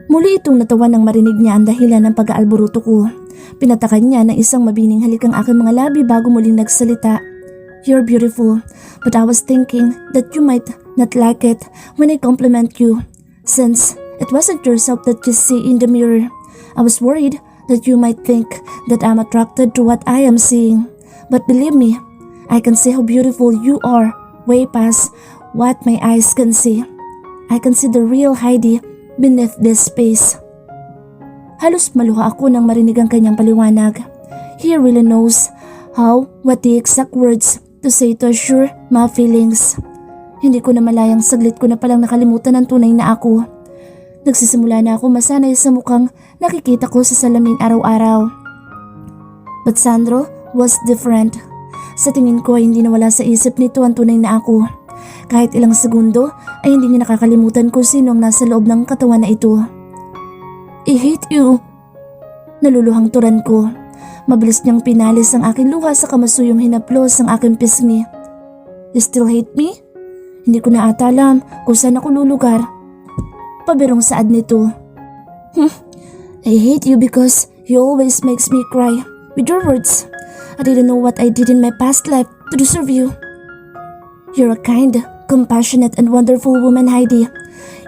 Muli itong natawa nang marinig niya ang dahilan ng pag-aalburuto ko. Pinatakan niya ng isang mabining halik ang aking mga labi bago muling nagsalita. You're beautiful, but I was thinking that you might not like it when I compliment you, since it wasn't yourself that you see in the mirror. I was worried that you might think that I'm attracted to what I am seeing. But believe me, I can see how beautiful you are way past what my eyes can see. I can see the real Heidi beneath this space. Halos maluha ako nang marinig ang kanyang paliwanag. He really knows what the exact words to say to assure my feelings. Hindi ko na malayang saglit ko na palang nakalimutan ang tunay na ako. Nagsisimula na ako masanay sa mukhang nakikita ko sa salamin araw-araw. But Sandro was different. Sa tingin ko ay hindi nawala sa isip nito ang tunay na ako. Kahit ilang segundo ay hindi niya nakakalimutan kung sinong nasa loob ng katawan na ito. I hate you. Naluluhang turan ko. Mabilis niyang pinalis ang aking luha sa kamasuyong hinaplos ang aking pisngi. You still hate me? Hindi ko na ata alam kung saan ako lulugar. Pabirong saad nito. I hate you because you always makes me cry with your words. I didn't know what I did in my past life to deserve you. You're a kind, compassionate, and wonderful woman, Heidi.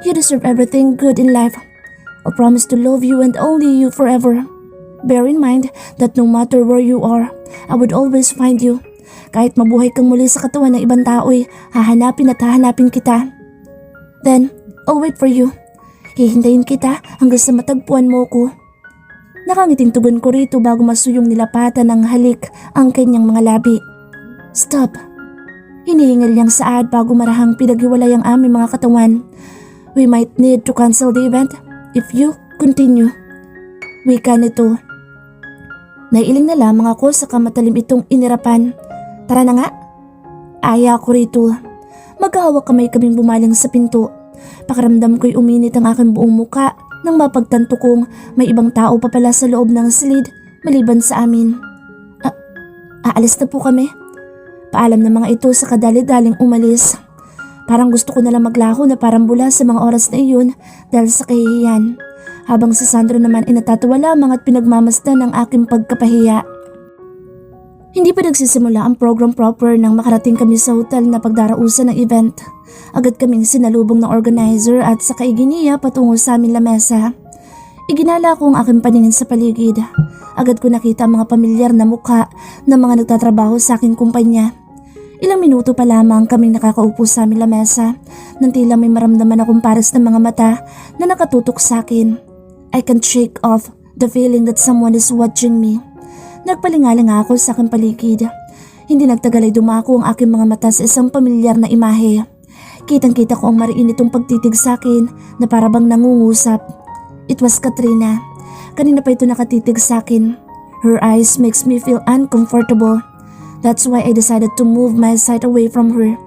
You deserve everything good in life. I promise to love you and only you forever. Bear in mind that no matter where you are, I would always find you. Kahit mabuhay kang muli sa katawan ng ibang tao'y hahanapin at hahanapin kita. Then, I'll wait for you. Hihintayin kita hanggang sa matagpuan mo ko. Nakangiting tugon ko rito bago masuyong nilapatan ng halik ang kanyang mga labi. Stop. Hinihingal niyang saad bago marahang pinaghiwalay ang aming mga katawan. We might need to cancel the event if you continue. Wika nito. Naiiling na lamang ako sa kamatalim itong inirapan. Tara na nga. Aya ako rito. Magkahawak kamay kaming bumaling sa pinto. Pakiramdam ko'y uminit ang aking buong muka nang mapagtanto kong may ibang tao pa pala sa loob ng silid maliban sa amin. Aalis na po kami. Paalam ng mga ito sa kadali-daling umalis. Parang gusto ko nalang maglaho na parang bula sa mga oras na iyon dahil sa kahihiyan. Habang si Sandro naman ay natatawa lamang at pinagmamasdan ng aking pagkapahiya. Hindi pa nagsisimula ang program proper nang makarating kami sa hotel na pagdarausan ng event. Agad kaming sinalubong ng organizer at sa kaiginiya patungo sa aming lamesa. Iginala ko ang aking paningin sa paligid. Agad ko nakita ang mga pamilyar na mukha ng mga nagtatrabaho sa aking kumpanya. Ilang minuto pa lamang kaming nakakaupo sa aming lamesa nang tila may maramdaman akong pares ng mga mata na nakatutok sa akin. I can't shake off the feeling that someone is watching me. Nagpalingaling ako sa aking paligid. Hindi nagtagal ay dumako ang aking mga mata sa isang pamilyar na imahe. Kitang-kita ko ang mariin itong pagtitig sa akin na parabang nangungusap. It was Katrina. Kanina pa ito nakatitig sa akin. Her eyes makes me feel uncomfortable. That's why I decided to move my sight away from her.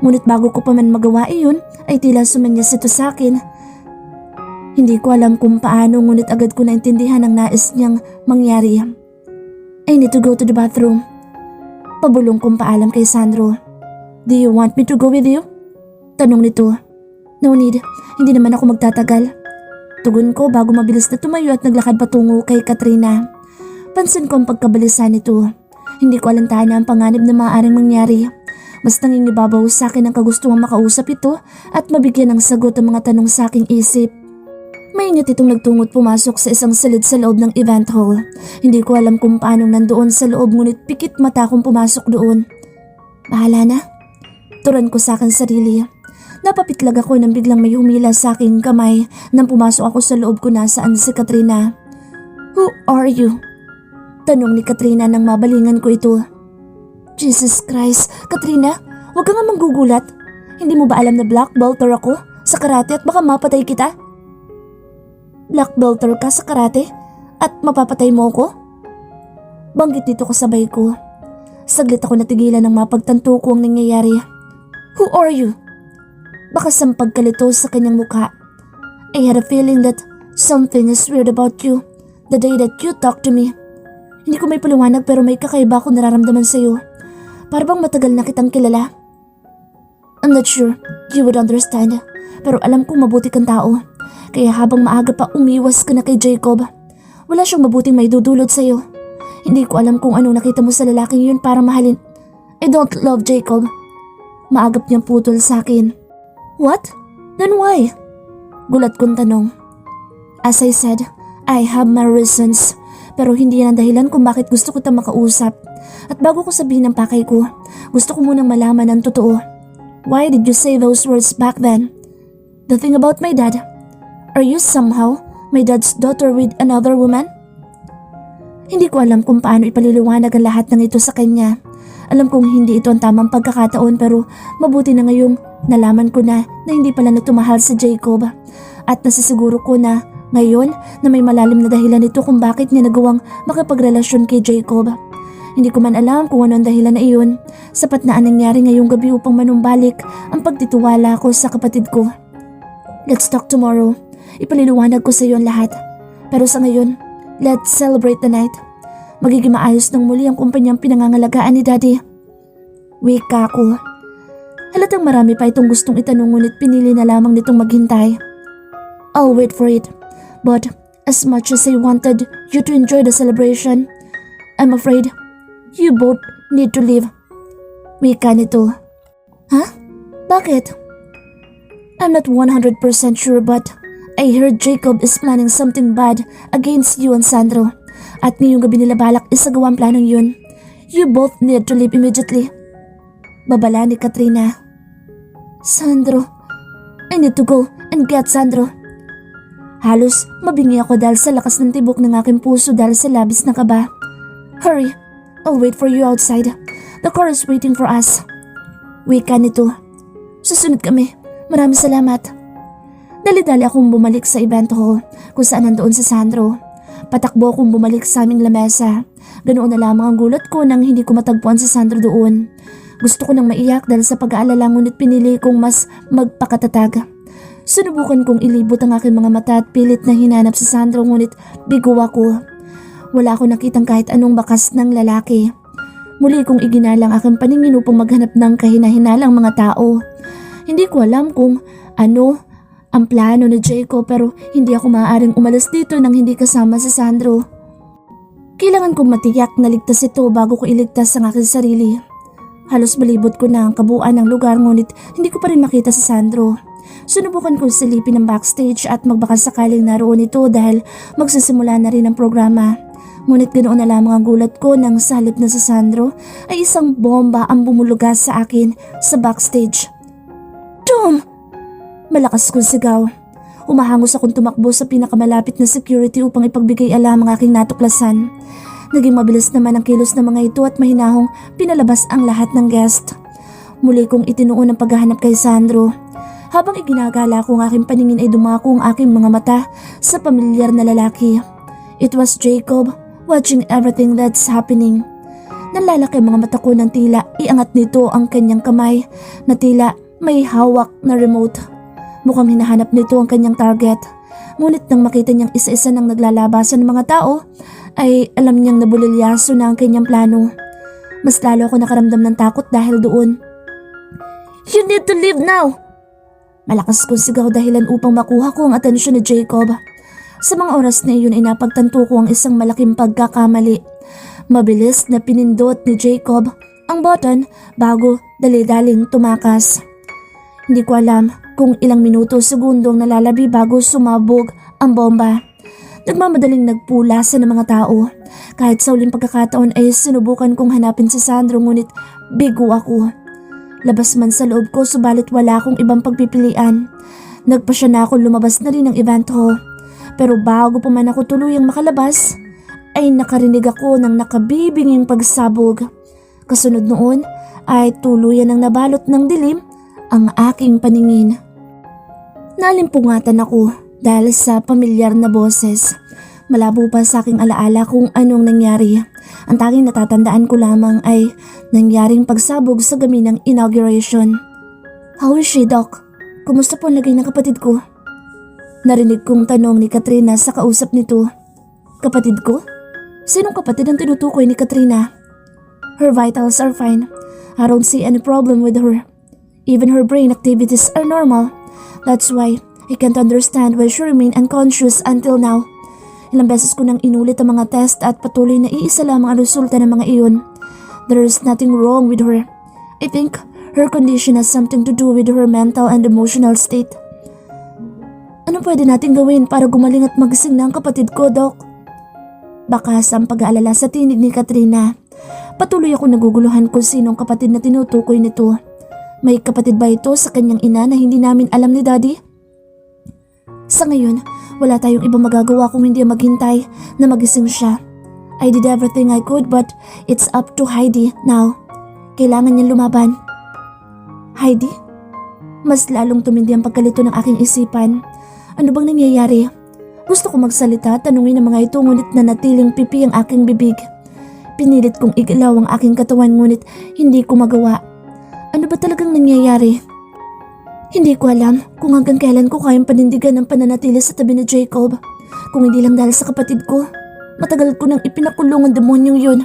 Ngunit bago ko pa man magawa iyon, ay tila sumanyas ito sa akin. Hindi ko alam kung paano ngunit agad ko naintindihan ang nais niyang mangyari. I need to go to the bathroom. Pabulong kong paalam kay Sandro. Do you want me to go with you? Tanong nito. No need, hindi naman ako magtatagal. Tugon ko bago mabilis na tumayo at naglakad patungo kay Katrina. Pansin ko ang pagkabalisa nito. Hindi ko alantahan na ang panganib na maaaring mangyari. Mas nangingibabaw sa akin ang kagustuhang makausap ito at mabigyan ng sagot ang mga tanong sa aking isip. Maingat itong nagtungo't pumasok sa isang silid sa loob ng event hall. Hindi ko alam kung paanong nandoon sa loob ngunit pikit mata kong pumasok doon. Bahala na. Turan ko sa akin sarili. Napapitlag ako nang biglang may humila sa aking kamay nang pumasok ako sa loob ko na saan si Katrina. Who are you? Tanong ni Katrina nang mabalingan ko ito. Jesus Christ, Katrina, huwag ka nga manggugulat. Hindi mo ba alam na black belter ako sa karate at baka mapatay kita? Black belter ka sa karate at mapapatay mo ako? Banggit dito kasabay ko. Saglit ako natigilan nang mapagtanto ko ang nangyayari. Who are you? Baka sampag kalito sa kanyang mukha. I had a feeling that something is weird about you the day that you talked to me. Hindi ko may paliwanag pero may kakaiba akong nararamdaman sa iyo. Para bang matagal na kitang kilala. I'm not sure you would understand pero alam kong mabuti kang tao Kaya habang maaga pa umiwas ka na kay Jacob. Wala siyang mabuting may dudulot sa'yo. Hindi ko alam kung anong nakita mo sa lalaking yun para mahalin. I don't love Jacob. Maagap niyang putol sa akin. What? Then why? Gulat kong tanong. As I said, I have my reasons. Pero hindi yan ang dahilan kung bakit gusto ko itang makausap. At bago ko sabihin ang pakay ko, gusto ko munang malaman ang totoo. Why did you say those words back then? The thing about my dad. Are you somehow my dad's daughter with another woman? Hindi ko alam kung paano ipaliliwanag ang lahat ng ito sa kanya. Alam kong hindi ito ang tamang pagkakataon pero mabuti na ngayong nalaman ko na hindi pala nagtumahal si Jacob. At nasisiguro ko na ngayon na may malalim na dahilan ito kung bakit niya nagawang makipagrelasyon kay Jacob. Hindi ko man alam kung ano ang dahilan na iyon. Sapat na ang nangyari ngayong gabi upang manumbalik ang pagtitiwala ko sa kapatid ko. Let's talk tomorrow. Ipaliliwanag ko sa iyo ang lahat. Pero sa ngayon, let's celebrate the night. Magiging maayos ng muli ang kumpanyang pinangangalagaan ni Daddy. Wika ko. Halatang marami pa itong gustong itanong ngunit pinili na lamang nitong maghintay. I'll wait for it. But as much as I wanted you to enjoy the celebration, I'm afraid you both need to leave. Wika nito. Huh? Bakit? I'm not 100% sure but I heard Jacob is planning something bad against you and Sandro. At ngayong gabi nila balak isagawa ang planong yun. You both need to leave immediately. Babala ni Katrina. Sandro, I need to go and get Sandro. Halos mabingi ako dahil sa lakas ng tibok ng aking puso dahil sa labis na kaba. Hurry, I'll wait for you outside. The car is waiting for us. Wika nito. Susunod kami. Maraming salamat. Dali-dali akong bumalik sa event hall kung saan nandoon si Sandro. Patakbo akong bumalik sa aming lamesa. Ganoon na lamang ang gulat ko nang hindi ko matagpuan si Sandro doon. Gusto ko nang maiyak dahil sa pag-aalala ngunit pinili kong mas magpakatatag. Sinubukan kong ilibot ang aking mga mata at pilit na hinanap si Sandro ngunit bigo ako. Wala akong nakitang kahit anong bakas ng lalaki. Muli kong iginalang aking paningin upang maghanap ng kahina-hinalang mga tao. Hindi ko alam kung ano ang plano ni Jacob pero hindi ako maaaring umalis dito nang hindi kasama si Sandro. Kailangan kong matiyak na ligtas ito bago ko iligtas ang aking sarili. Halos malibot ko na ang kabuuan ng lugar ngunit hindi ko pa rin makita si Sandro. Sinubukan kong silipin ang backstage at magbakas sakaling naroon ito dahil magsisimula na rin ang programa. Ngunit ganoon na lamang ang gulat ko nang sa halip na si Sandro ay isang bomba ang bumulugas sa akin sa backstage. Tom! Malakas kong sigaw. Umahangos akong tumakbo sa pinakamalapit na security upang ipagbigay alam ang aking natuklasan. Naging mabilis naman ang kilos ng mga ito at mahinahong pinalabas ang lahat ng guest. Muli kong itinuon ang paghahanap kay Sandro. Habang iginagala ko ang aking paningin ay dumako ang aking mga mata sa pamilyar na lalaki. It was Jacob, watching everything that's happening. Nalalaki ang mga mata ko ng tila iangat nito ang kanyang kamay na tila may hawak na remote. Mukhang hinahanap nito ang kanyang target. Ngunit nang makita niyang isa-isa nang naglalabasan ng mga tao, ay alam niyang nabulilyaso na ang kanyang plano. Mas lalo ako nakaramdam ng takot dahil doon. You need to leave now! Malakas kong sigaw dahilan upang makuha ko ang atensyon ni Jacob. Sa mga oras na iyon ay napagtanto ko ang isang malaking pagkakamali. Mabilis na pinindot ni Jacob ang button bago dali-daling tumakas. Hindi ko alam kung ilang minuto o segundong nalalabi bago sumabog ang bomba. Nagmamadaling nagpulasan ng mga tao. Kahit sa uling pagkakataon ay sinubukan kong hanapin si Sandro ngunit bigo ako. Labas man sa loob ko subalit wala akong ibang pagpipilian. Nagpasya na akong lumabas na rin ng event hall. Pero bago pa man ako tuluyang makalabas, ay nakarinig ako ng nakabibinging pagsabog. Kasunod noon ay tuluyan ng nabalot ng dilim ang aking paningin. Nalimpungatan ako dahil sa pamilyar na boses. Malabo pa sa aking alaala kung anong nangyari. Ang tanging natatandaan ko lamang ay nangyaring pagsabog sa gabi ng inauguration. How is she, Doc? Kumusta po ang lagay ng kapatid ko? Narinig kong tanong ni Katrina sa kausap nito. Kapatid ko? Sinong kapatid ang tinutukoy ni Katrina? Her vitals are fine. I don't see any problem with her. Even her brain activities are normal. That's why I can't understand why she remained unconscious until now. Ilang beses ko nang inulit ang mga test at patuloy na iisa lamang ang resulta ng mga iyon. There is nothing wrong with her. I think her condition has something to do with her mental and emotional state. Ano pwede natin gawin para gumaling at magising na ang kapatid ko, Doc? Bakas ang pag-aalala sa tinig ni Katrina. Patuloy ako naguguluhan kung sinong kapatid na tinutukoy nito. May kapatid ba ito sa kanyang ina na hindi namin alam ni Daddy? Sa ngayon, wala tayong ibang magagawa kung hindi maghintay na magising siya. I did everything I could but it's up to Heidi now. Kailangan niyang lumaban. Heidi? Mas lalong tumindi ang pagkalito ng aking isipan. Ano bang nangyayari? Gusto ko magsalita, tanungin ang mga ito ngunit nanatiling pipi ang aking bibig. Pinilit kong igalaw ang aking katawan ngunit hindi ko magawa. Ano ba talagang nangyayari? Hindi ko alam kung hanggang kailan ko kayang panindigan ang pananatili sa tabi ni Jacob. Kung hindi lang dahil sa kapatid ko. Matagal ko nang ipinakulong ang demonyong yun.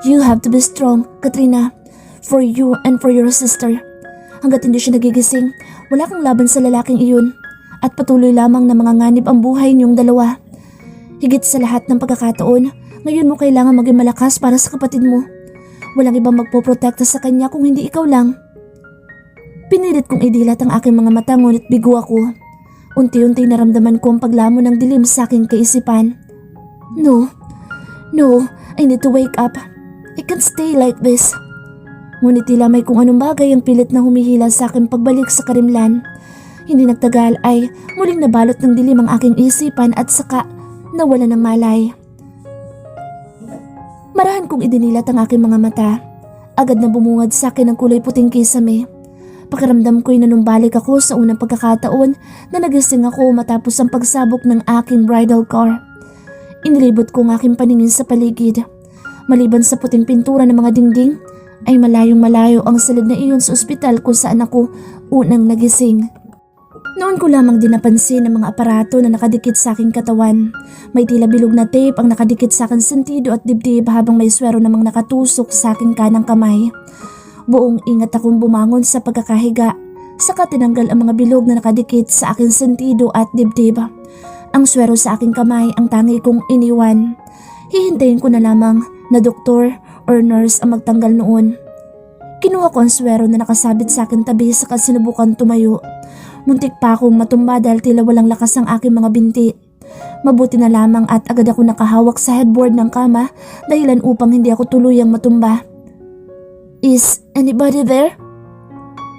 You have to be strong, Katrina. For you and for your sister. Hanggat hindi siya nagigising, wala kang laban sa lalaking iyon. At patuloy lamang na mga nganib ang buhay niyong dalawa. Higit sa lahat ng pagkakataon, ngayon mo kailangan maging malakas para sa kapatid mo. Walang ibang magpoprotekta sa kanya kung hindi ikaw lang. Pinilit kong idilat ang aking mga mata ngunit bigo ako. Unti-unti naramdaman ko ang paglamon ng dilim sa aking kaisipan. No, I need to wake up. I can't stay like this. Ngunit tila may kung anong bagay ang pilit na humihila sa aking pagbalik sa karimlan. Hindi nagtagal ay muling nabalot ng dilim ang aking isipan at saka nawala ng malay. Marahan kong idinilat ang aking mga mata. Agad na bumungad sa akin ang kulay puting kisame. Pakiramdam ko'y nanumbalik ako sa unang pagkakataon na nagising ako matapos ang pagsabog ng aking bridal car. Inilibot ko ang aking paningin sa paligid. Maliban sa puting pintura ng mga dingding, ay malayong malayo ang silid na iyon sa ospital kung saan ako unang nagising. Noon ko lamang din napansin ang mga aparato na nakadikit sa aking katawan. May tila bilog na tape ang nakadikit sa aking sentido at dibdib habang may swero namang nakatusok sa aking kanang kamay. Buong ingat akong bumangon sa pagkakahiga, saka tinanggal ang mga bilog na nakadikit sa aking sentido at dibdib. Ang swero sa aking kamay ang tangi kong iniwan. Hihintayin ko na lamang na doktor or nurse ang magtanggal noon. Kinuha ko ang swero na nakasabit sa aking tabi saka sinubukan tumayo. Muntik pa akong matumba dahil tila walang lakas ang aking mga binti. Mabuti na lamang at agad ako nakahawak sa headboard ng kama dahilan upang hindi ako tuluyang matumba. Is anybody there?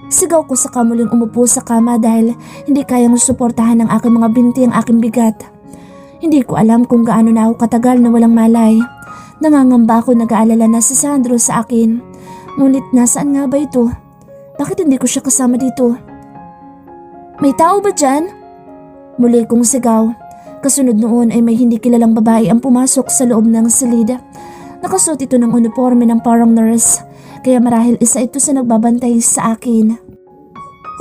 Sigaw ko sa kamuling umupo sa kama dahil hindi kayang suportahan ng aking mga binti ang aking bigat. Hindi ko alam kung gaano na ako katagal na walang malay. Nangangamba ako nag-aalala na si Sandro sa akin. Ngunit nasaan nga ba ito? Bakit hindi ko siya kasama dito? May tao ba dyan? Muli kong sigaw. Kasunod noon ay may hindi kilalang babae ang pumasok sa loob ng silid. Nakasuot ito ng uniforme ng parang nurse, kaya marahil isa ito sa nagbabantay sa akin.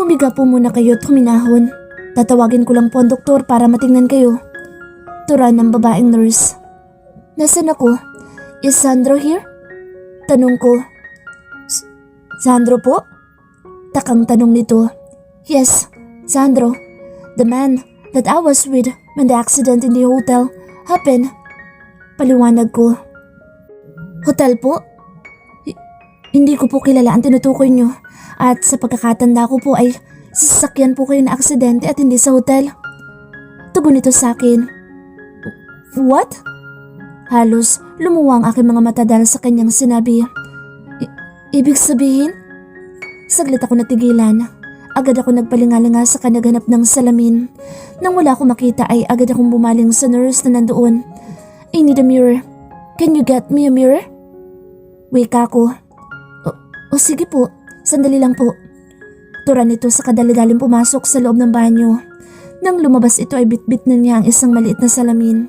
Humiga po muna kayo at huminahon. Tatawagin ko lang po ang doktor para matingnan kayo. Tura ng babaeng nurse. Nasaan ako? Is Sandro here? Tanong ko. Sandro po? Takang tanong nito. Yes, Sandro. The man that I was with when the accident in the hotel happened. Paliwanag ko. Hotel po? Hindi ko po kilala ang tinutukoy nyo at sa pagkakatanda ko po ay sasakyan po kayo na aksidente at hindi sa hotel. Tugon ito sa akin. What? Halos lumuwa ang aking mga mata dahil sa kanyang sinabi. Ibig sabihin? Saglit ako natigilan. Agad ako nagpalingalinga sa kanaganap ng salamin. Nang wala ko makita ay agad akong bumaling sa nurse na nandoon. I need a mirror. Can you get me a mirror? Wika ko. O sige po, sandali lang po. Tura nito sa kadali-daling pumasok sa loob ng banyo. Nang lumabas ito ay bitbit na niya ang isang maliit na salamin.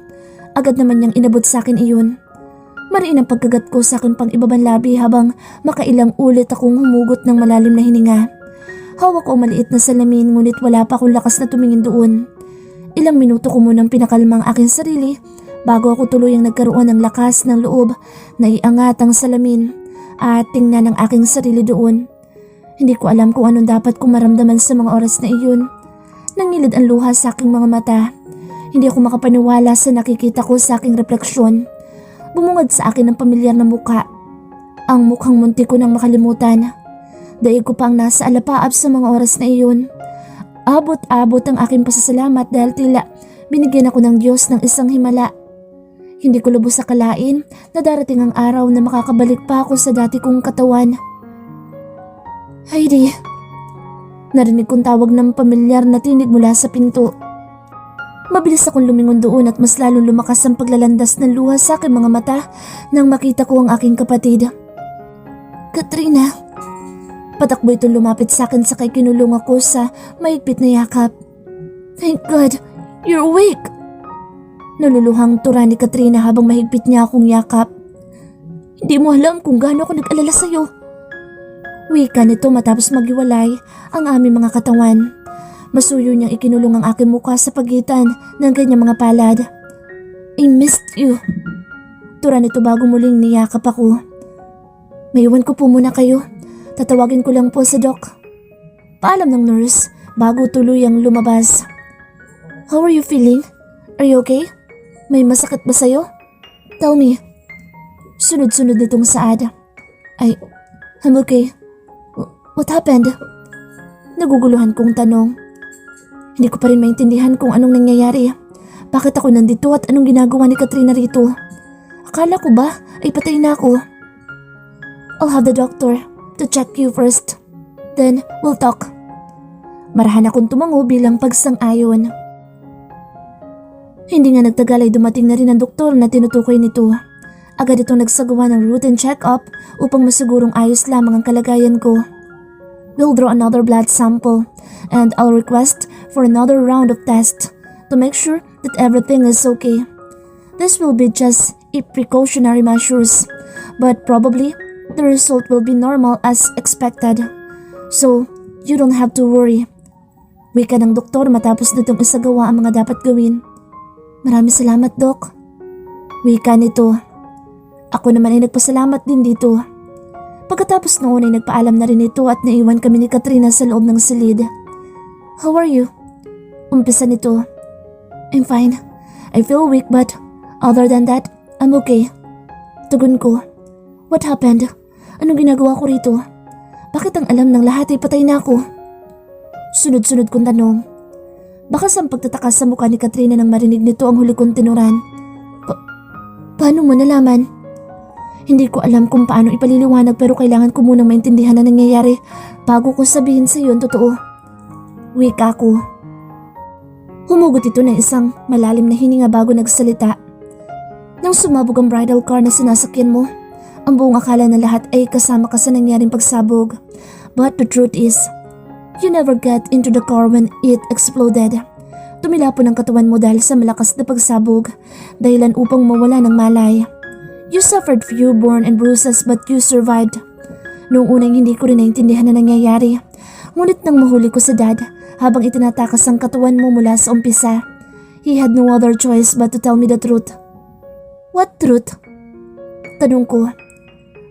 Agad naman niyang inabot sa akin iyon. Mariin ang pagkagat ko sa aking pang-ibabang labi habang makailang ulit akong humugot ng malalim na hininga. Hawak ko ang maliit na salamin ngunit wala pa akong lakas na tumingin doon. Ilang minuto ko munang pinakalma ang aking sarili bago ako tuluyang nagkaroon ng lakas ng loob na iangat ang salamin at tingnan ang aking sarili doon. Hindi ko alam kung anong dapat kong maramdaman sa mga oras na iyon. Nangilid ang luha sa aking mga mata. Hindi ako makapaniwala sa nakikita ko sa aking refleksyon. Bumungad sa akin ang pamilyar na muka. Ang mukhang munti ko nang makalimutan. Daig ko pang nasa alapaap sa mga oras na iyon. Abot-abot ang aking pasasalamat dahil tila binigyan ako ng Diyos ng isang himala. Hindi ko lubos akalain na darating ang araw na makakabalik pa ako sa dati kong katawan. Heidi. Narinig kong tawag ng pamilyar na tinig mula sa pinto. Mabilis akong lumingon doon at mas lalong lumakas ang paglalandas ng luha sa aking mga mata nang makita ko ang aking kapatid. Katrina. Patakbo itong lumapit sa akin sakay kinulong ako sa mahigpit na yakap. Thank God, you're awake! Naluluhang tura ni Katrina habang mahigpit niya akong yakap. Hindi mo alam kung gaano ako nag-alala sa'yo. Wika nito matapos maghiwalay ang aming mga katawan. Masuyo niyang ikinulong ang aking mukha sa pagitan ng kanyang mga palad. I missed you. Tura nito bago muling niyakap ako. Maiwan ko po muna kayo. Tatawagin ko lang po sa doc. Paalam ng nurse bago tuluyang lumabas. How are you feeling? Are you okay? May masakit ba sa'yo? Tell me. Sunod-sunod nitong saad. I'm okay. What happened? Naguguluhan kong tanong. Hindi ko pa rin maintindihan kung anong nangyayari. Bakit ako nandito at anong ginagawa ni Katrina rito? Akala ko ba ay patay na ako? I'll have the doctor to check you first. Then we'll talk. Marahan akong tumango bilang pagsang-ayon. Hindi nga nagtagal ay dumating na rin ang doktor na tinutukoy nito. Agad itong nagsagawa ng routine check-up upang masigurong ayos lamang ang kalagayan ko. We'll draw another blood sample and I'll request for another round of tests to make sure that everything is okay. This will be just a precautionary measures, but probably the result will be normal as expected. So, you don't have to worry. Wika ng doktor matapos nitong isagawa ang mga dapat gawin. Maraming salamat, Doc. Wika nito. Ako naman ay nagpasalamat din dito. Pagkatapos noon ay nagpaalam na rin ito at naiwan kami ni Katrina sa loob ng silid. How are you? Umpisa nito. I'm fine. I feel weak but other than that, I'm okay. Tugon ko. What happened? Anong ginagawa ko rito? Bakit ang alam ng lahat ay patay na ako? Sunod-sunod kong tanong. Bakas ang pagtatakas sa mukha ni Katrina nang marinig nito ang huli kong tinuran. Paano mo nalaman? Hindi ko alam kung paano ipaliliwanag pero kailangan ko munang maintindihan na nangyayari bago ko sabihin sa iyo ang totoo. Wika ko. Humugot ito ng isang malalim na hininga bago nagsalita. Nang sumabog ang bridal car na sinasakyan mo, ang buong akala na lahat ay kasama ka sa nangyaring pagsabog. But the truth is, you never got into the car when it exploded. Tumilapon ang katawan mo dahil sa malakas na pagsabog, dahilan upang mawala ng malay. You suffered few burn and bruises but you survived. Noong unang hindi ko rin naintindihan na nangyayari. Ngunit nang mahuli ko sa dad habang itinatakas ang katawan mo mula sa umpisa, he had no other choice but to tell me the truth. What truth? Tanong ko.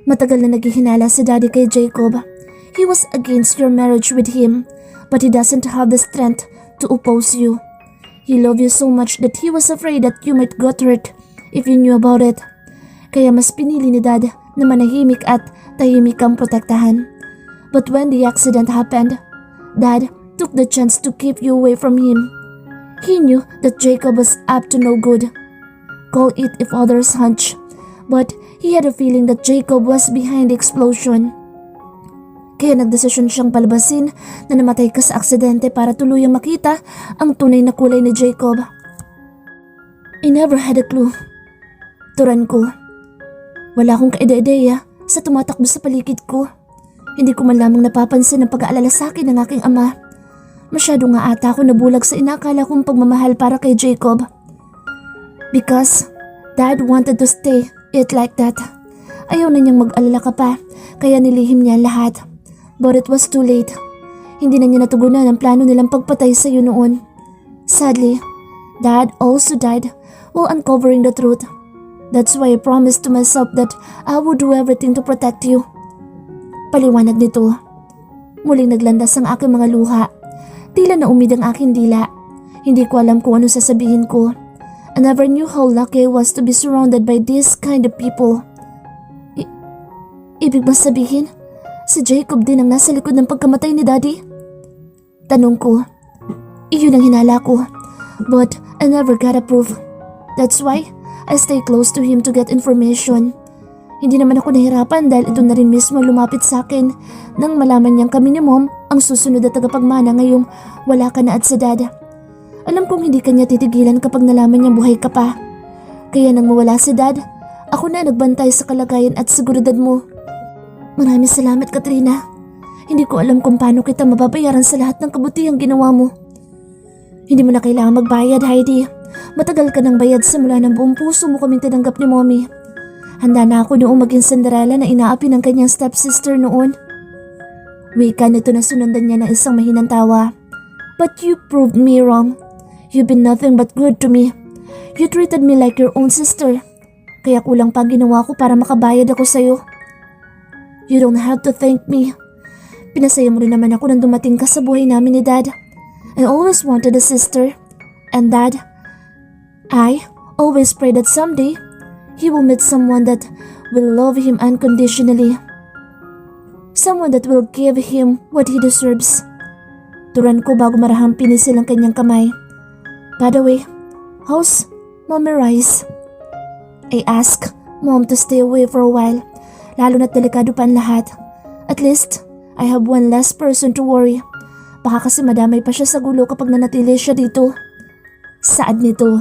Matagal na naghihinala si daddy kay Jacob. He was against your marriage with him, but he doesn't have the strength to oppose you. He loved you so much that he was afraid that you might get hurt if you knew about it. Kaya mas pinili ni Dad na manahimik at tahimik ang protektahan. But when the accident happened, Dad took the chance to keep you away from him. He knew that Jacob was up to no good. Call it if others hunch, but he had a feeling that Jacob was behind the explosion. Kaya nagdesisyon siyang palabasin na namatay ka sa aksidente para tuluyang makita ang tunay na kulay ni Jacob. I never had a clue. Turan ko. Wala akong kaida-ideya sa tumatakbo sa paligid ko. Hindi ko man lamang napapansin ang pag-aalala sa akin ng aking ama. Masyado nga ata ako nabulag sa inakala kong pagmamahal para kay Jacob. Because Dad wanted to stay it like that. Ayaw na niyang mag-alala ka pa, kaya nilihim niya lahat. But it was too late. Hindi na niya natugunan ang plano nilang pagpatay sa iyo noon. Sadly, Dad also died while uncovering the truth. That's why I promised to myself that I would do everything to protect you. Paliwanag nito. Muling naglandas ang aking mga luha. Tila naumid ang aking dila. Hindi ko alam kung ano sasabihin ko. I never knew how lucky I was to be surrounded by this kind of people. Ibig ba sabihin, si Jacob din ang nasa likod ng pagkamatay ni Daddy? Tanong ko. Iyon ang hinala ko. But I never got a proof. That's why I stay close to him to get information. Hindi naman ako nahirapan dahil ito na rin mismo lumapit sa akin nang malaman niyang kami ni Mom ang susunod na tagapagmana ngayong wala ka na at si Dad. Alam kong hindi kanya titigilan kapag nalaman niyang buhay ka pa. Kaya nang mawala si Dad, ako na nagbantay sa kalagayan at seguridad mo. Maraming salamat, Katrina. Hindi ko alam kung paano kita mababayaran sa lahat ng kabutihang ginawa mo. Hindi mo na kailangan magbayad, Heidi. Matagal ka ng bayad simula ng buong puso mo kaming tinanggap ni Mommy. Handa na ako noong maging Cinderella na inaapi ng kanyang stepsister noon. Wika nito na sunundan niya ng isang mahinang tawa. But you proved me wrong. You've been nothing but good to me. You treated me like your own sister. Kaya kulang pa ang ginawa ko para makabayad ako sa'yo. You don't have to thank me. Pinasaya mo rin naman ako nang dumating ka sa buhay namin ni Dad. I always wanted a sister. And Dad, I always pray that someday he will meet someone that will love him unconditionally. Someone that will give him what he deserves. Turan ko bago marahang pinisil ang kanyang kamay. By the way, how's Mommy Rice? I asked Mom to stay away for a while, lalo na't delikado pa ang lahat. At least, I have one less person to worry. Baka kasi madamay pa siya sa gulo kapag nanatili siya dito. Saad nito.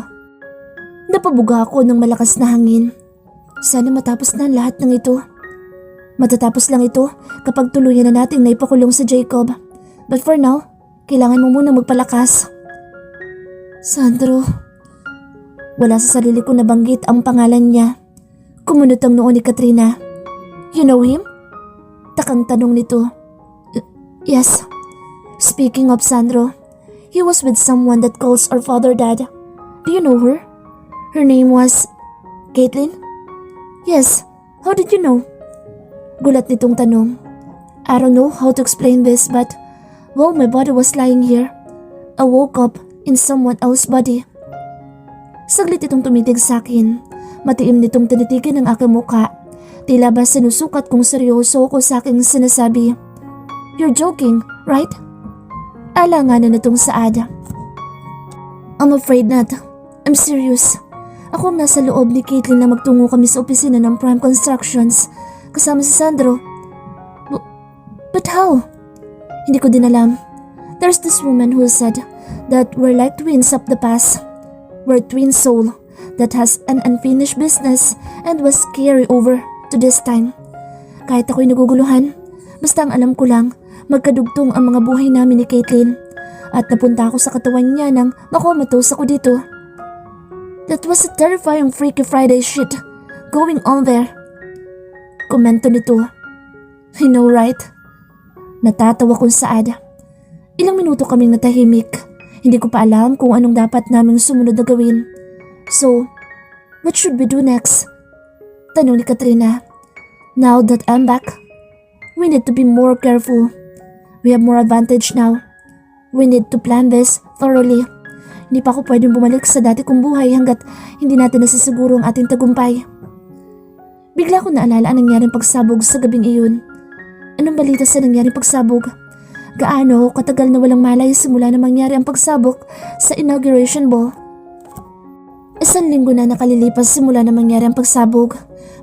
Napabuga ako ng malakas na hangin. Sana matapos na ang lahat ng ito. Matatapos lang ito kapag tuluyan na nating naipakulong si Jacob. But for now, kailangan mo muna magpalakas. Sandro. Wala sa sarili ko nabanggit ang pangalan niya. Kumunot ang noo ni Katrina. You know him? Takang tanong nito. Yes. Speaking of Sandro, he was with someone that calls our father Dad. Do you know her? Her name was Caitlin? Yes. How did you know? Gulat nitong tanong. I don't know how to explain this but while my body was lying here, I woke up in someone else's body. Saglit itong tumitig sa akin. Matiim nitong tinitigan ang aking mukha. Tila ba sinusukat kung seryoso ko sa aking sinasabi. You're joking, right? Alanganan nitong saad. I'm afraid not. I'm serious. Ako ang nasa loob ni Caitlin na magtungo kami sa opisina ng Prime Constructions kasama si Sandro. But how? Hindi ko din alam. There's this woman who said that we're like twins of the past. We're twin soul that has an unfinished business and was carried over to this time. Kahit ako'y naguguluhan, basta ang alam ko lang, magkadugtong ang mga buhay namin ni Caitlin at napunta ako sa katawan niya nang makomatos ako dito. That was a terrifying Freaky Friday shit going on there. Komento nito. I know, right? Natatawa kong saad. Ilang minuto kaming natahimik. Hindi ko pa alam kung anong dapat naming sumunod na gawin. So, what should we do next? Tanong ni Katrina. Now that I'm back, we need to be more careful. We have more advantage now. We need to plan this thoroughly. Hindi pa ako pwedeng bumalik sa dati kong buhay hanggat hindi natin nasisiguro ang ating tagumpay. Bigla ko naalala ang nangyaring pagsabog sa gabing iyon. Anong balita sa nangyaring pagsabog? Gaano katagal na walang malay simula na mangyari ang pagsabog sa inauguration ball? 1 linggo na nakalilipas simula na mangyari ang pagsabog.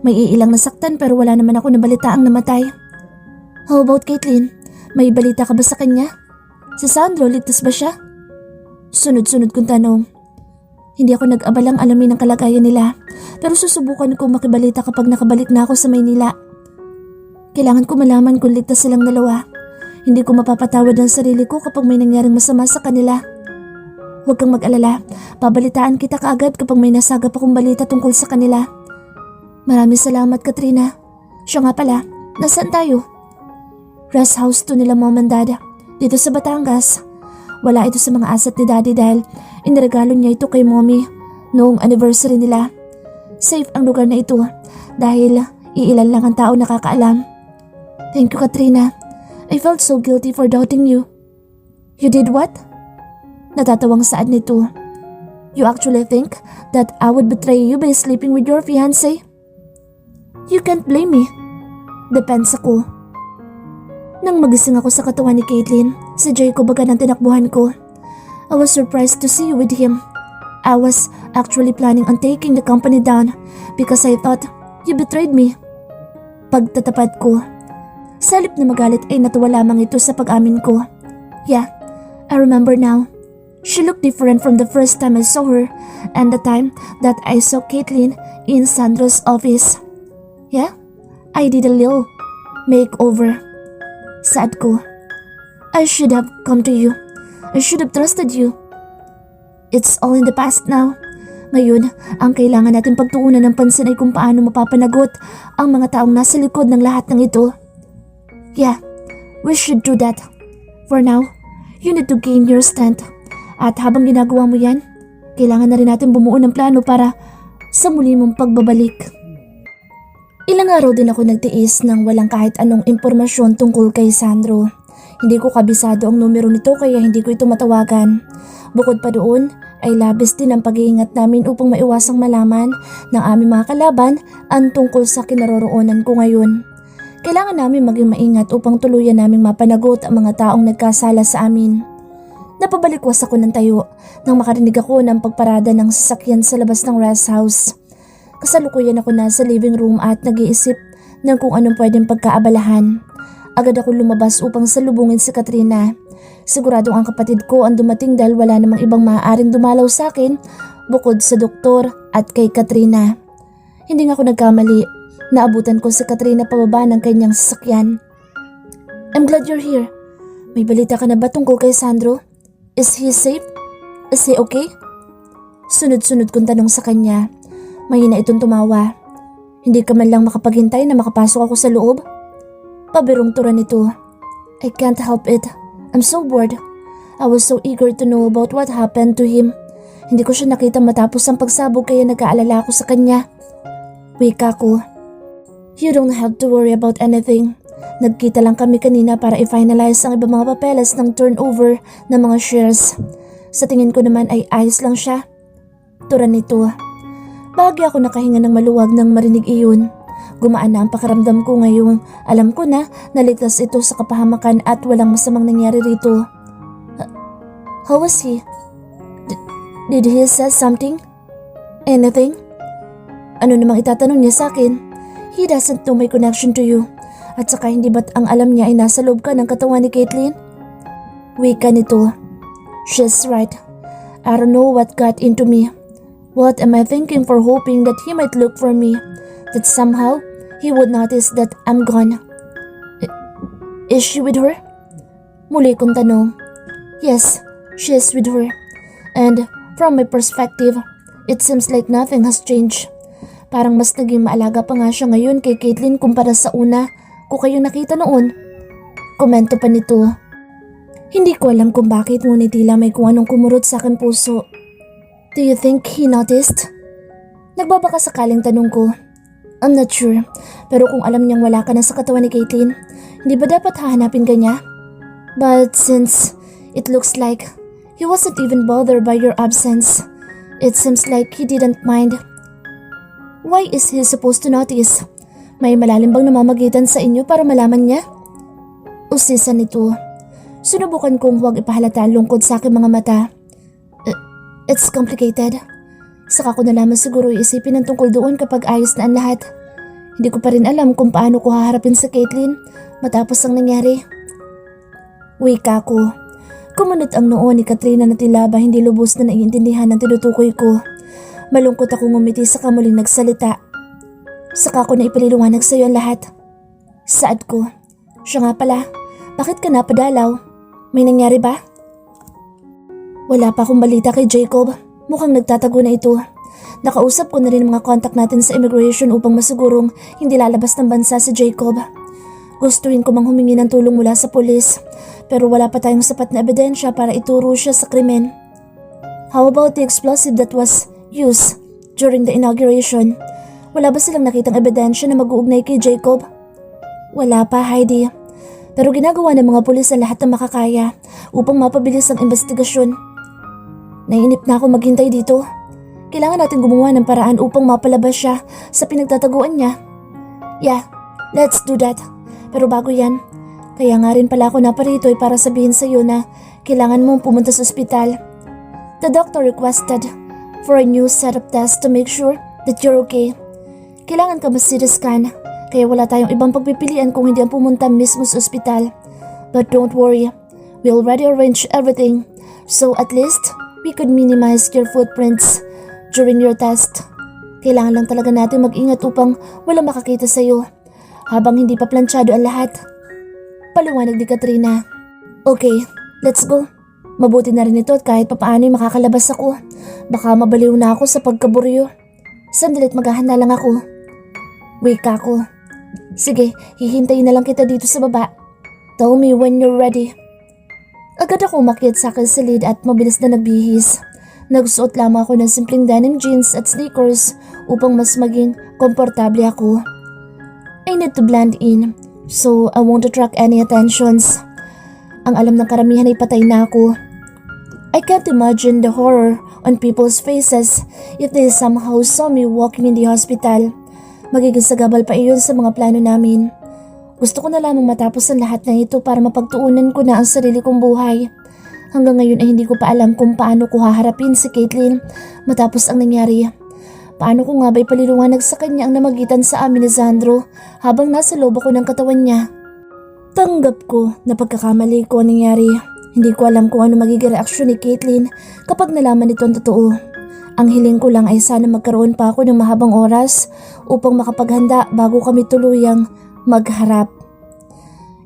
May iilang nasaktan pero wala naman ako nabalita ang namatay. How about Caitlin? May balita ka ba sa kanya? Si Sandro, ligtas ba siya? Sunod-sunod kong tanong. Hindi ako nag-abalang alamin ang kalagayan nila pero susubukan kong makibalita kapag nakabalik na ako sa Maynila. Kailangan ko malaman kung ligtas silang dalawa. Hindi ko mapapatawad ang sarili ko kapag may nangyaring masama sa kanila. Huwag kang mag-alala, babalitaan kita kaagad kapag may nasagap akong balita tungkol sa kanila. Maraming salamat, Katrina. Siya nga pala, nasaan tayo? Rest house to nila Mom and Dad, dito sa Batangas. Wala ito sa mga asset ni Daddy dahil iniregalo niya ito kay Mommy noong anniversary nila. Safe ang lugar na ito dahil iilan lang ang tao nakakaalam. Thank you, Katrina. I felt so guilty for doubting you. You did what? Natatawang saad nito. You actually think that I would betray you by sleeping with your fiancé? You can't blame me. Depends ako. Nang magising ako sa katawan ni Caitlin, si Jacob agad ang tinakbuhan ko. I was surprised to see you with him. I was actually planning on taking the company down because I thought you betrayed me. Pagtatapat ko. Sa halip na magalit ay natuwa lamang ito sa pag-amin ko. Yeah, I remember now. She looked different from the first time I saw her and the time that I saw Caitlin in Sandro's office. Yeah, I did a little makeover. Sad ko. I should have come to you. I should have trusted you. It's all in the past now. Ngayon, ang kailangan natin pagtuunan ng pansin ay kung paano mapapanagot ang mga taong nasa likod ng lahat ng ito. Yeah, we should do that. For now, you need to gain your strength. At habang ginagawa mo yan, kailangan na rin natin bumuo ng plano para sa muli mong pagbabalik. Ilang araw din ako nagtiis ng walang kahit anong impormasyon tungkol kay Sandro. Hindi ko kabisado ang numero nito kaya hindi ko ito matawagan. Bukod pa doon, ay labis din ang pag-iingat namin upang maiwasang malaman ng aming mga kalaban ang tungkol sa kinaroroonan ko ngayon. Kailangan namin maging maingat upang tuluyan naming mapanagot ang mga taong nagkasala sa amin. Napabalikwas ako ng tayo nang makarinig ako ng pagparada ng sasakyan sa labas ng rest house. Kasalukuyan ako nasa living room at nag-iisip ng kung anong pwedeng pagkaabalahan. Agad ako lumabas upang salubungin si Katrina. Siguradong ang kapatid ko ang dumating dahil wala namang ibang maaaring dumalaw sa akin bukod sa doktor at kay Katrina. Hindi nga ako nagkamali. Naabutan ko si Katrina pababa ng kanyang sasakyan. I'm glad you're here. May balita ka na ba tungkol kay Sandro? Is he safe? Is he okay? Sunod-sunod kong tanong sa kanya. Mahina itong tumawa. Hindi ka man lang makapaghintay na makapasok ako sa loob? Pabirong tura nito. I can't help it. I'm so bored. I was so eager to know about what happened to him. Hindi ko siya nakita matapos ang pagsabog kaya nag-aalala ako sa kanya. Wika ko. You don't have to worry about anything. Nagkita lang kami kanina para i-finalize ang ibang mga papeles ng turnover ng mga shares. Sa tingin ko naman ay ayos lang siya. Tura nito. Bahagi ako nakahinga ng maluwag nang marinig iyon. Gumaan na ang pakiramdam ko ngayon. Alam ko na naligtas ito sa kapahamakan at walang masamang nangyari rito. How was he? Did he say something? Anything? Ano namang itatanong niya sa akin? He doesn't know my connection to you. At saka hindi ba't ang alam niya ay nasa loob ka ng katawan ni Caitlin? Wika nito. She's right. I don't know what got into me. What am I thinking for hoping that he might look for me? That somehow he would notice that I'm gone. Is she with her? Muli kong tanong. Yes, she is with her. And from my perspective, it seems like nothing has changed. Parang mas naging maalaga pa nga siya ngayon kay Caitlin kumpara sa una ko kayong nakita noon. Komento pa nito. Hindi ko alam kung bakit ngunit tila may kung anong kumurot sa aking puso. Do you think he noticed? Nagbabaka sakaling tanong ko. I'm not sure, pero kung alam niyang wala ka na sa katawan ni Caitlin, hindi ba dapat hahanapin ka niya? But since it looks like he wasn't even bothered by your absence, it seems like he didn't mind. Why is he supposed to notice? May malalim bang namamagitan sa inyo para malaman niya? Usisan nito. Sinubukan kong huwag ipahalata ang lungkod sa aking mga mata. It's complicated. Saka ko na lamang siguro iisipin ang tungkol doon kapag ayos na ang lahat. Hindi ko pa rin alam kung paano ko haharapin sa Caitlin matapos ang nangyari. Wika ko. Kumunot ang noo ni Katrina na tila ba hindi lubos na naiintindihan ang tinutukoy ko. Malungkot akong ngumiti sa kamuling nagsalita. Saka ko na ipaliliwanag sa iyo ang lahat. Saad ko. Siya nga pala, bakit ka napadalaw? May nangyari ba? Wala pa akong balita kay Jacob. Mukhang nagtatago na ito. Nakausap ko na rin ang mga contact natin sa immigration upang masigurong hindi lalabas ng bansa si Jacob. Gustuin ko mang humingi ng tulong mula sa pulis, pero wala pa tayong sapat na ebidensya para ituro siya sa krimen. How about the explosive that was used during the inauguration? Wala ba silang nakitang ebidensya na mag-uugnay kay Jacob? Wala pa, Heidi. Pero ginagawa ng mga pulis ang lahat ng makakaya upang mapabilis ang investigasyon. Naiinip na ako maghintay dito. Kailangan natin gumawa ng paraan upang mapalabas siya sa pinagtataguan niya. Yeah, let's do that. Pero bago yan, kaya nga rin pala ako naparito ay para sabihin sa iyo na kailangan mong pumunta sa ospital. The doctor requested for a new set of tests to make sure that you're okay. Kailangan ka mas-CT scan, kaya wala tayong ibang pagpipilian kung hindi ang pumunta mismo sa ospital. But don't worry, we already arranged everything, so at least we could minimize your footprints during your test. Kailangan lang talaga natin mag-ingat upang wala makakita sa'yo habang hindi pa planchado ang lahat. Paliwanag ni Katrina. Okay, let's go. Mabuti na rin ito at kahit papaano'y makakalabas ako. Baka mabaliw na ako sa pagkaburyo. Sandalit maghahanda lang ako. Wake ako. Sige, hihintayin na lang kita dito sa baba. Tell me when you're ready. Agad ako umakyat sa akin silid at mabilis na nagbihis. Nagsuot lamang ako ng simpleng denim jeans at sneakers upang mas maging komportable ako. I need to blend in, so I won't attract any attentions. Ang alam ng karamihan ay patay na ako. I can't imagine the horror on people's faces if they somehow saw me walking in the hospital. Magiging sagabal pa iyon sa mga plano namin. Gusto ko na lamang matapos ang lahat ng ito para mapagtuunan ko na ang sarili kong buhay. Hanggang ngayon ay hindi ko pa alam kung paano ko haharapin si Caitlin matapos ang nangyari. Paano ko nga ba'y paliliwanag sa kanya ang namagitan sa amin ni Sandro habang nasa loob ako ng katawan niya? Tanggap ko na pagkakamali ko ang nangyari. Hindi ko alam kung ano magiging reaksyon ni Caitlin kapag nalaman ito ang totoo. Ang hiling ko lang ay sana magkaroon pa ako ng mahabang oras upang makapaghanda bago kami tuluyang magharap.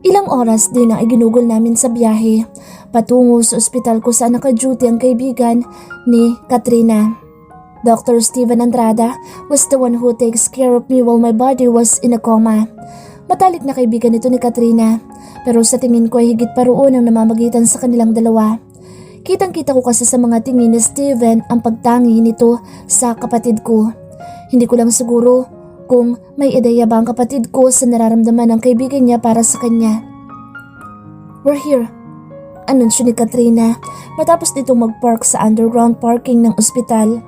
Ilang oras din ang iginugol namin sa biyahe patungo sa ospital kung saan naka-duty ang kaibigan ni Katrina. Dr. Steven Andrada was the one who takes care of me while my body was in a coma. Matalik na kaibigan ito ni Katrina, pero sa tingin ko ay higit pa roon ang namamagitan sa kanilang dalawa. Kitang-kita ko kasi sa mga tingin ni Steven ang pagtangi nito sa kapatid ko. Hindi ko lang siguro kung may ideya ba ang kapatid ko sa nararamdaman ng kaibigan niya para sa kanya. We're here, anunsyo ni Katrina matapos nitong mag-park sa underground parking ng ospital.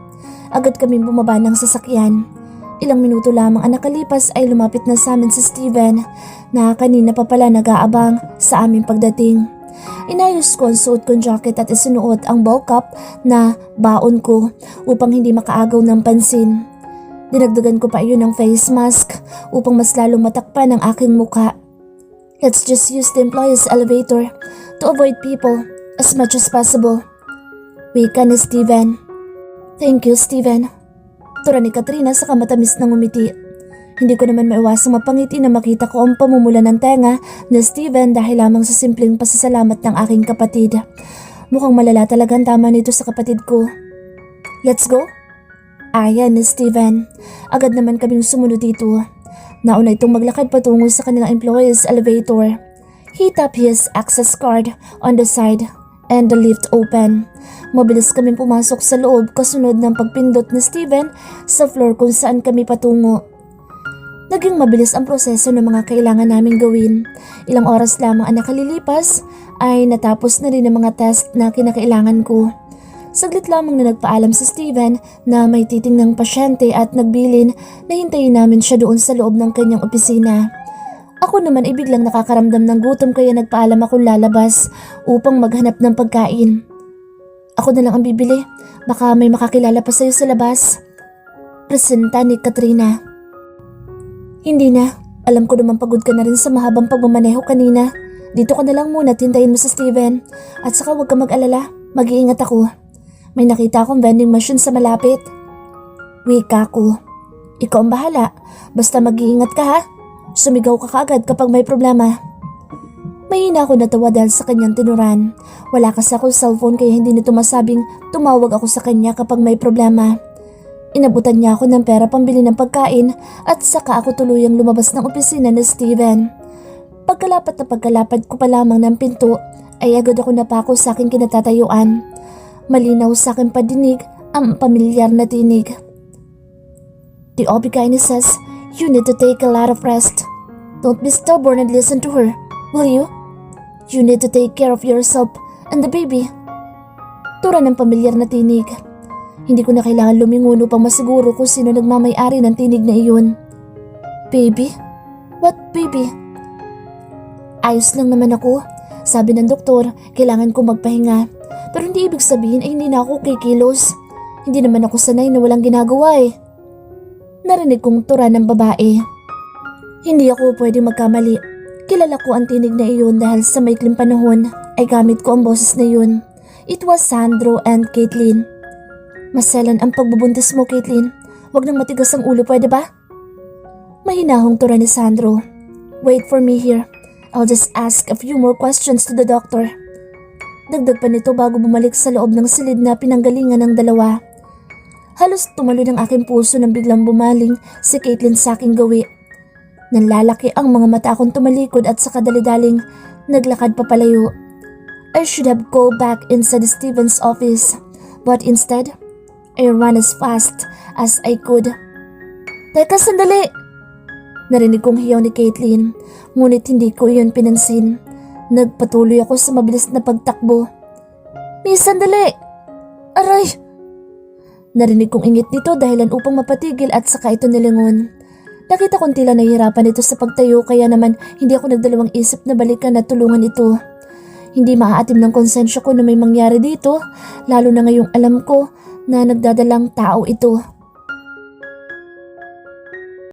Agad kaming bumaba ng sasakyan. Ilang minuto lamang ang nakalipas ay lumapit na sa amin si Steven na kanina pa pala nag-aabang sa aming pagdating. Inayos ko ang suot kong jacket at isinuot ang bulk up na baon ko upang hindi makaagaw ng pansin. Dinagdagan ko pa iyon ng face mask upang mas lalong matakpan ang aking mukha. Let's just use the employee's elevator to avoid people as much as possible. Wika ni Steven. Thank you, Steven. Tura ni Katrina sa kamatamis ng umiti. Hindi ko naman maiwasang mapangiti na makita ko ang pamumula ng tenga ni Steven dahil lamang sa simpleng pasasalamat ng aking kapatid. Mukhang malala talaga ang tama nito sa kapatid ko. Let's go? Ayan ni Steven. Agad naman kaming sumunod dito. Nauna itong maglakad patungo sa kanilang employee's elevator. He tapped his access card on the side and the lift open. Mabilis kaming pumasok sa loob kasunod ng pagpindot ni Steven sa floor kung saan kami patungo. Naging mabilis ang proseso ng mga kailangan naming gawin. Ilang oras lamang ang nakalilipas ay natapos na rin ang mga test na kinakailangan ko. Saglit lamang na nagpaalam si Steven na may titingnang pasyente at nagbilin na hintayin namin siya doon sa loob ng kanyang opisina. Ako naman ay biglang nakakaramdam ng gutom kaya nagpaalam akong lalabas upang maghanap ng pagkain. Ako na lang ang bibili, baka may makakilala pa sa'yo sa labas. Presenta ni Katrina. Hindi na, alam ko naman pagod ka na rin sa mahabang pagmamaneho kanina. Dito ka na lang muna at hintayin mo sa Steven. At saka huwag ka mag-alala, mag-iingat ako. May nakita akong vending machine sa malapit. Wika ko. Ikaw ang bahala, basta mag-iingat ka ha. Sumigaw ka kaagad kapag may problema. Mahina ako natawa dahil sa kanyang tinuran. Wala kasi akong cellphone kaya hindi nito masabing tumawag ako sa kanya kapag may problema. Inabutan niya ako ng pera pambili ng pagkain at saka ako tuluyang lumabas ng opisina ni Steven. Pagkalapad ko pa lamang ng pinto ay agad ako napako sa aking kinatatayuan. Malinaw sa aking padinig ang pamilyar na tinig. The OB-GYN says you need to take a lot of rest. Don't be stubborn and listen to her, will you? You need to take care of yourself and the baby. Tura ng pamilyar na tinig. Hindi ko na kailangan lumingon upang masiguro kung sino nagmamay-ari ng tinig na iyon. Baby? What baby? Ayos lang naman ako. Sabi ng doktor, kailangan ko magpahinga. Pero hindi ibig sabihin ay hindi na ako kikilos. Hindi naman ako sanay na walang ginagawa eh. Narinig kong tura ng babae. Hindi ako pwede magkamali. Kilala ko ang tinig na iyon dahil sa maikling panahon ay gamit ko ang boses na iyon. It was Sandro and Caitlin. Maselan ang pagbubuntis mo, Caitlin. Huwag nang matigas ang ulo, pwede ba? Mahinahong tura ni Sandro. Wait for me here. I'll just ask a few more questions to the doctor. Dagdag pa nito bago bumalik sa loob ng silid na pinanggalingan ng dalawa. Halos tumalo ng aking puso nang biglang bumaling si Caitlin sa aking gawi. Nanlalaki ang mga mata akong tumalikod at sa kadalidaling naglakad papalayo. I should have go back inside Steven's office, but instead, I ran as fast as I could. Teka, sandali! Narinig kong hiyaw ni Caitlin, ngunit hindi ko iyon pinansin. Nagpatuloy ako sa mabilis na pagtakbo. Miss, sandali! Aray! Narinig kong ingit nito dahilan upang mapatigil at saka ito nilingon. Nakita kong tila nahihirapan ito sa pagtayo kaya naman hindi ako nagdalawang isip na balikan at tulungan ito. Hindi maaatim ng konsensya ko na may mangyari dito, lalo na ngayong alam ko na nagdadalang tao ito.